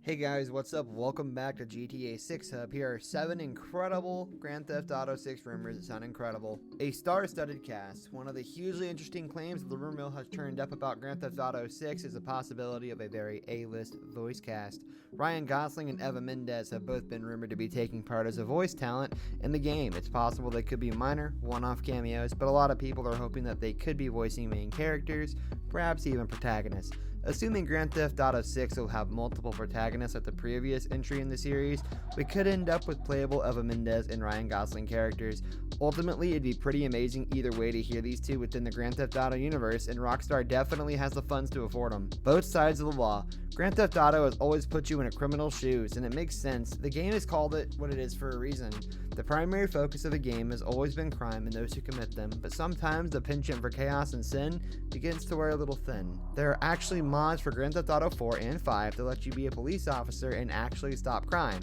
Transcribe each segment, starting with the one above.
Hey guys, what's up? Welcome back to GTA 6 Hub. Here are 7 incredible Grand Theft Auto 6 rumors that sound incredible. A star-studded cast. One of the hugely interesting claims that the rumor mill has turned up about Grand Theft Auto 6 is the possibility of a very A-list voice cast. Ryan Gosling and Eva Mendes have both been rumored to be taking part as a voice talent in the game. It's possible they could be minor, one-off cameos, but a lot of people are hoping that they could be voicing main characters, perhaps even protagonists. Assuming Grand Theft Auto 6 will have multiple protagonists like the previous entry in the series, we could end up with playable Eva Mendes and Ryan Gosling characters. Ultimately, it'd be pretty amazing either way to hear these two within the Grand Theft Auto universe, and Rockstar definitely has the funds to afford them. Both sides of the law. Grand Theft Auto has always put you in a criminal's shoes, and it makes sense. The game has called it what it is for a reason. The primary focus of the game has always been crime and those who commit them, but sometimes the penchant for chaos and sin begins to wear a little thin. There are actually mods for Grand Theft Auto 4 and 5 to let you be a police officer and actually stop crime.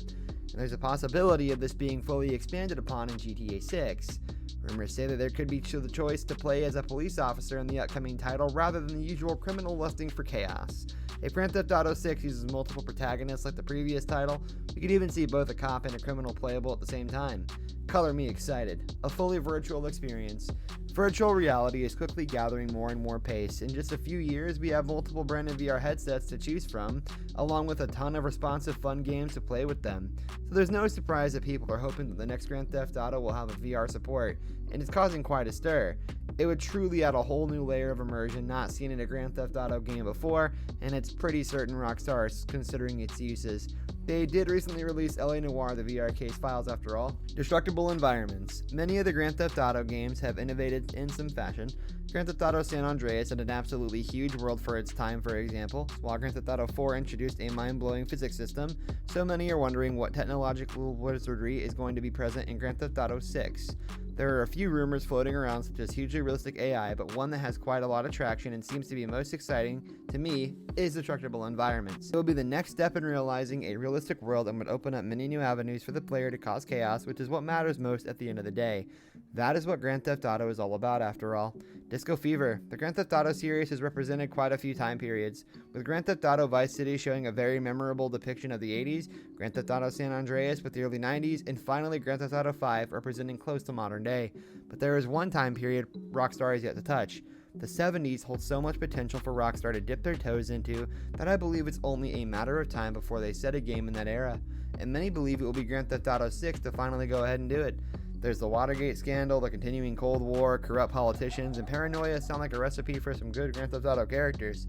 And there's a possibility of this being fully expanded upon in GTA 6. Rumors say that there could be the choice to play as a police officer in the upcoming title rather than the usual criminal lusting for chaos. If Grand Theft Auto 6 uses multiple protagonists like the previous title, we could even see both a cop and a criminal playable at the same time. Color me excited. A fully virtual experience. Virtual reality is quickly gathering more and more pace. In just a few years, we have multiple branded VR headsets to choose from, along with a ton of responsive fun games to play with them. So there's no surprise that people are hoping that the next Grand Theft Auto will have a VR support, and it's causing quite a stir. It would truly add a whole new layer of immersion not seen in a Grand Theft Auto game before, and it's pretty certain Rockstar is considering its uses. They did recently release LA Noire, the VR case files after all. Destructible environments. Many of the Grand Theft Auto games have innovated in some fashion. Grand Theft Auto San Andreas had an absolutely huge world for its time, for example, while Grand Theft Auto 4 introduced a mind-blowing physics system. So many are wondering what technological wizardry is going to be present in Grand Theft Auto 6. There are a few rumors floating around, such as hugely realistic AI, but one that has quite a lot of traction and seems to be most exciting to me is destructible environments. It will be the next step in realizing a realistic world and would open up many new avenues for the player to cause chaos, which is what matters most at the end of the day. That is what Grand Theft Auto is all about, after all. Disco Fever. The Grand Theft Auto series has represented quite a few time periods, with Grand Theft Auto Vice City showing a very memorable depiction of the 80s, Grand Theft Auto San Andreas with the early 90s, and finally Grand Theft Auto 5 representing close to modern day. But there is one time period Rockstar has yet to touch. The 70s holds so much potential for Rockstar to dip their toes into that I believe it's only a matter of time before they set a game in that era, and many believe it will be Grand Theft Auto 6 to finally go ahead and do it. There's the Watergate scandal, the continuing Cold War, corrupt politicians, and paranoia sound like a recipe for some good Grand Theft Auto characters.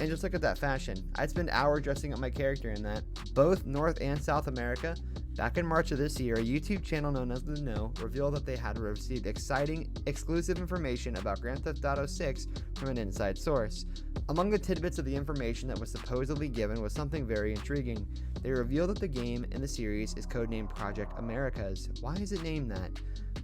And just look at that fashion. I'd spend hours dressing up my character in that. Both North and South America. Back in March of this year, a YouTube channel known as The Know revealed that they had received exciting, exclusive information about Grand Theft Auto 6 from an inside source. Among the tidbits of the information that was supposedly given was something very intriguing. They revealed that the game in the series is codenamed Project Americas. Why is it named that?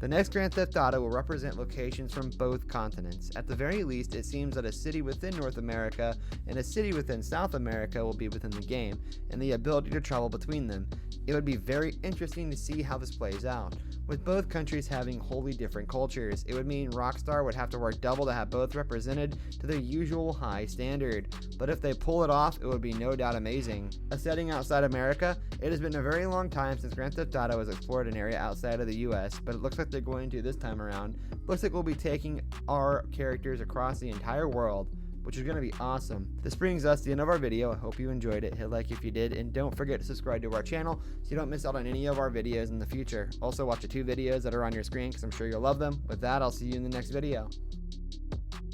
The next Grand Theft Auto will represent locations from both continents. At the very least, it seems that a city within North America and a city within South America will be within the game, and the ability to travel between them. It would be very interesting to see how this plays out. With both countries having wholly different cultures, it would mean Rockstar would have to work double to have both represented to their usual high standard. But if they pull it off, it would be no doubt amazing. A setting outside America, it has been a very long time since Grand Theft Auto has explored an area outside of the US, but it looks like they're going to this time around. Looks like we'll be taking our characters across the entire world, which is going to be awesome. This brings us to the end of our video. I hope you enjoyed it. Hit like if you did, and don't forget to subscribe to our channel so you don't miss out on any of our videos in the future. Also watch the 2 videos that are on your screen because I'm sure you'll love them. With that, I'll see you in the next video.